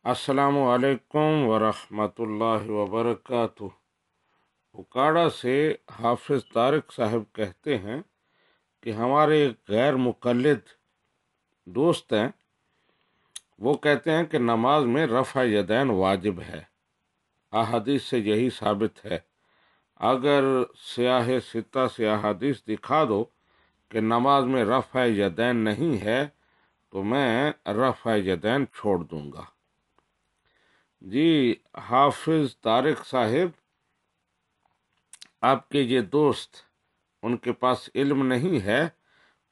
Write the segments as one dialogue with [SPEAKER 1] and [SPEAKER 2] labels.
[SPEAKER 1] अस्सलामु अलैकुम वरहमतुल्लाहि वबरकातुह। उकाड़ा से हाफिज तारिक साहब कहते हैं कि हमारे एक गैर मुक़ल्लिद दोस्त हैं। वो कहते हैं कि नमाज में रफ़ा यदैन वाजिब है। अहादीस से यही साबित है। अगर सियाह सित्ता से अहादीस दिखा दो कि नमाज में रफ़ा यदैन नहीं है तो मैं रफ़ा यदैन छोड़ दूंगा। जी हाफिज तारिक साहिब, आपके ये दोस्त, उनके पास इल्म नहीं है,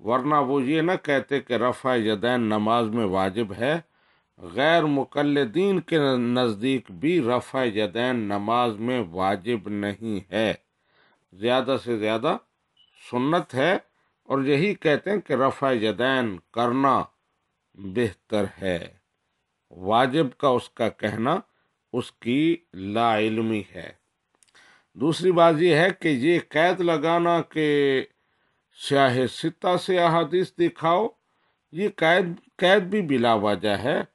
[SPEAKER 1] वरना वो ये न कहते कि रफ़ा यदैन नमाज में वाजिब है। गैर मुक़ल्लिदीन के नज़दीक भी रफ़ा यदैन नमाज में वाजिब नहीं है, ज़्यादा से ज़्यादा सुन्नत है। और यही कहते हैं कि रफ़ा यदैन करना बेहतर है। वाजिब का उसका कहना उसकी लाइल्मी है। दूसरी बात यह है कि ये कैद लगाना कि स्याह सित्ता से अहादीस दिखाओ, ये कैद भी बिला वजह है।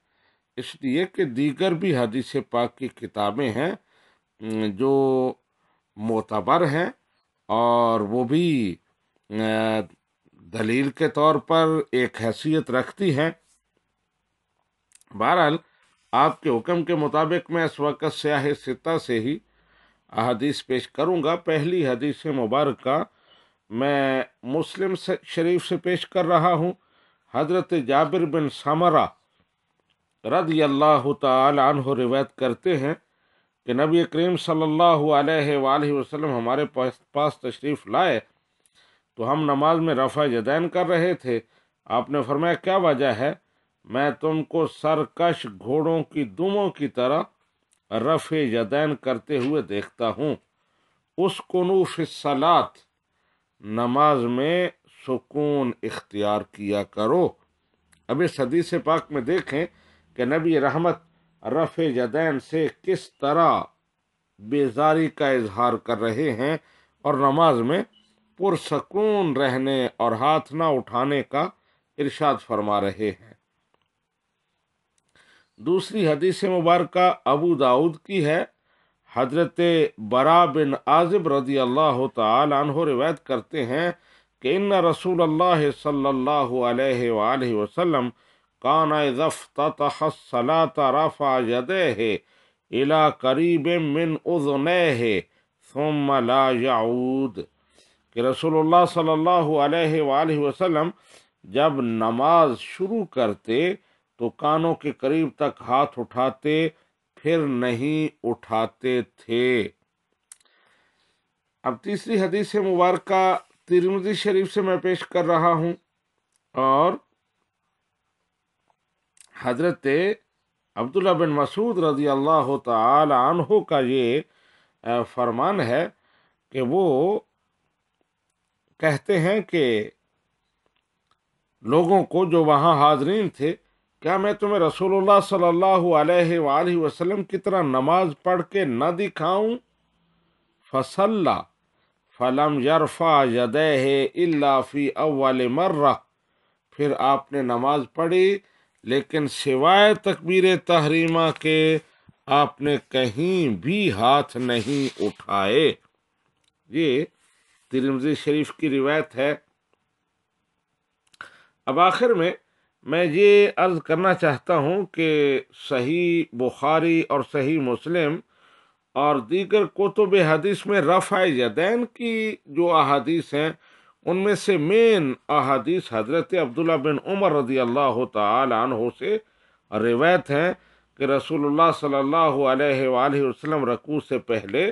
[SPEAKER 1] इसलिए कि दीगर भी हदीस पाक की किताबें हैं जो मोतबर हैं और वो भी दलील के तौर पर एक हैसियत रखती हैं। बहरहाल आपके हुक्म के मुताबिक मैं इस वक्त स्याह सित्ता से ही अहादीस पेश करूंगा। पहली हदीस मुबारक मैं मुस्लिम शरीफ से पेश कर रहा हूँ। हजरत जाबिर बिन समरा रज़ी अल्लाह तआला अन्हु रिवायत करते हैं कि नबी करीम सल्लल्लाहु अलैहि वसल्लम हमारे पास तशरीफ़ लाए तो हम नमाज में रफ़ा यदैन कर रहे थे। आपने फरमाया, क्या वजह है? मैं तुमको सरकश घोड़ों की दुमों की तरह रफ़े यदैन करते हुए देखता हूँ। उसकुनू फिस्सलात, नमाज में सुकून इख्तियार किया करो। अब इस हदीस पाक में देखें कि नबी रहमत रफ़े यदैन से किस तरह बेजारी का इजहार कर रहे हैं और नमाज में पुरसकून रहने और हाथ ना उठाने का इरशाद फरमा रहे हैं। दूसरी हदीस मुबारक अबू दाऊद की है। हजरत बरा बिन आजिब रज़ी अल्लाह तआला अन्हु रिवायत करते हैं कि इन्ना रसूल अल्लाह सल्लल्लाहु अलैहि वसल्लम काना इज़ा इफ्ततह सलात रफ़ा यदैहि इला करीब मिन उज़नैहि सुम्मा ला यऊद, कि रसूलुल्लाह सल्लल्लाहु अलैहि वसल्लम जब नमाज शुरू करते तो कानों के करीब तक हाथ उठाते, फिर नहीं उठाते थे। अब तीसरी हदीस मुबारक तिरमिज़ी शरीफ से मैं पेश कर रहा हूँ और हजरत अब्दुल्ला बिन मसूद रज़ी अल्लाह तआला अन्हु का ये फरमान है कि वो कहते हैं कि लोगों को जो वहाँ हाजरीन थे, क्या मैं तुम्हें रसूलुल्लाह सल्लल्लाहु अलैहि वसल्लम की तरह नमाज पढ़ के न दिखाऊं? फसल्ला फलम यरफा यदैहि इल्ला फी अव्वल मर्रा, फिर आपने नमाज पढ़ी लेकिन सिवाय तकबीर तहरीमा के आपने कहीं भी हाथ नहीं उठाए। ये तिरमिज़ी शरीफ की रिवायत है। अब आखिर में मैं ये अर्ज़ करना चाहता हूँ कि सही बुखारी और सही मुस्लिम और दीगर कुतुब हदीस में रफ़ा यदैन की जो अहादीस हैं उनमें से मेन अहादीस हज़रत अब्दुल्ला बिन उमर रज़ी अल्लाह तआला अन्हु से रिवायत हैं कि रसूलुल्लाह सल्लल्लाहु अलैहि वसल्लम रकू से पहले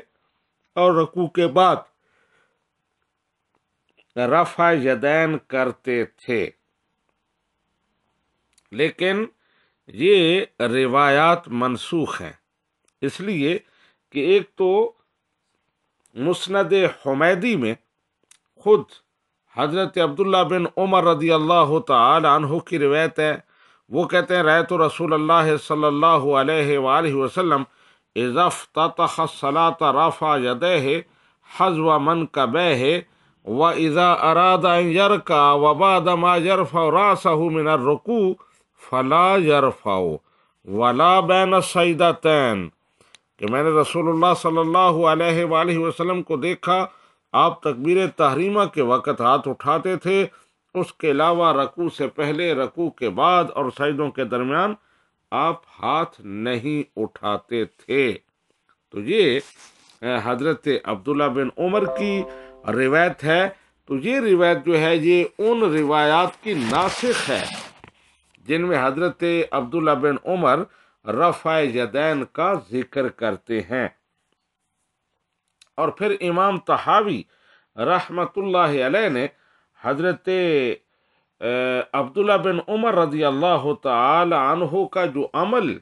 [SPEAKER 1] और रकू के बाद रफ़ा यदैन करते थे। लेकिन ये रिवायात मनसूख हैं, इसलिए कि एक तो मुस्नद हुमैदी में खुद हजरत अब्दुल्ला बिन उमर रज़ी अल्लाह तआला अन्हु की रिवायत है। वो कहते हैं, रअयतु रसूलल्लाह सल्लल्लाहु अलैहि वसल्लम इज़ा इफ्ततह सलात रफ़ा यदैहि हज़्व मनकबैहि व इज़ा अरादा अन यरका व बाद मा यरफ़अ रासहु मिनर रुकू फला यरफ़अ वला बैन सईदतैन, कि मैंने रसूल अल्लाह सल्लल्लाहु अलैहि वआलिहि वसल्लम को देखा, आप तकबीर तहरीमा के वक़्त हाथ उठाते थे, उसके अलावा रकू से पहले, रकू के बाद और सजदों के दरमियान आप हाथ नहीं उठाते थे। तो ये हज़रत अब्दुल्ला बिन उमर की रिवायत है। तो ये रिवायत जो है ये उन रिवायात की नासिख है जिनमें हज़रत अब्दुल्ला बिन उमर रफ़ा यदैन का जिक्र करते हैं। और फिर इमाम तहावी रहमतुल्लाहि अलैह ने हज़रत अब्दुल्ला बिन उमर रज़ी अल्लाह तआला अन्हु का जो अमल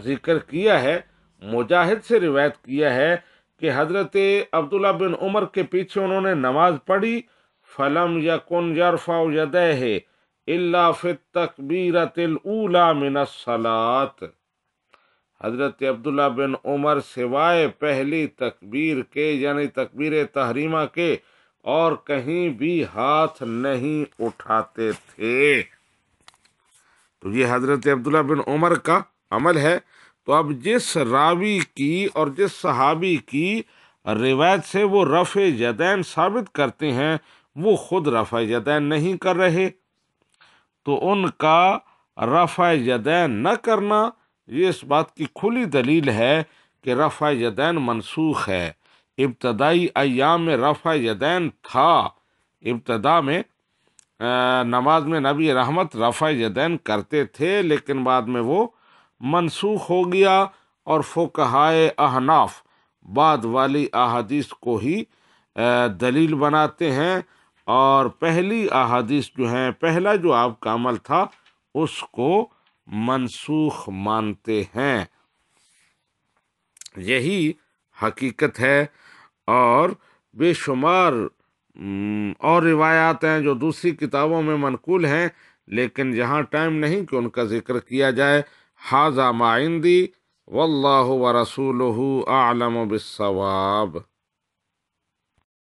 [SPEAKER 1] जिक्र किया है, मुजाहिद से रिवायत किया है कि हज़रत अब्दुल्ला बिन उमर के पीछे उन्होंने नमाज पढ़ी, फलम यकुन यरफ़ा यदैहि इल्ला फित तकबीरतिल ऊला मिनस सलात। हज़रत अब्दुल्ला बिन उमर सिवाय पहली तकबीर के यानी तकबीर तहरीमा के और कहीं भी हाथ नहीं उठाते थे। तो ये हज़रत अब्दुल्ला बिन उमर का अमल है। तो अब जिस रावी की और जिस सहाबी की रिवायत से वो रफ़ यदैन साबित करते हैं, वो खुद रफ़ यदैन नहीं कर रहे, तो उनका रफ़ा यदैन न करना ये इस बात की खुली दलील है कि रफ़ा यदैन मनसूख है। इब्तदाई अय्याम में रफ़ा यदैन था, इब्तदा में नमाज में नबी रहमत रफ़ा यदैन करते थे, लेकिन बाद में वो मनसूख हो गया और फुक़हाए अहनाफ बाद वाली अहादीस को ही दलील बनाते हैं और पहली अहादीस जो हैं, पहला जो आपका अमल था उसको मनसूख मानते हैं। यही हकीकत है। और बेशुमार और रिवायात हैं जो दूसरी किताबों में मनकूल हैं, लेकिन यहाँ टाइम नहीं कि उनका जिक्र किया जाए। हाज़ा मा इंदी वल्लाहु व रसूलुहु आलम बिस्सवाब।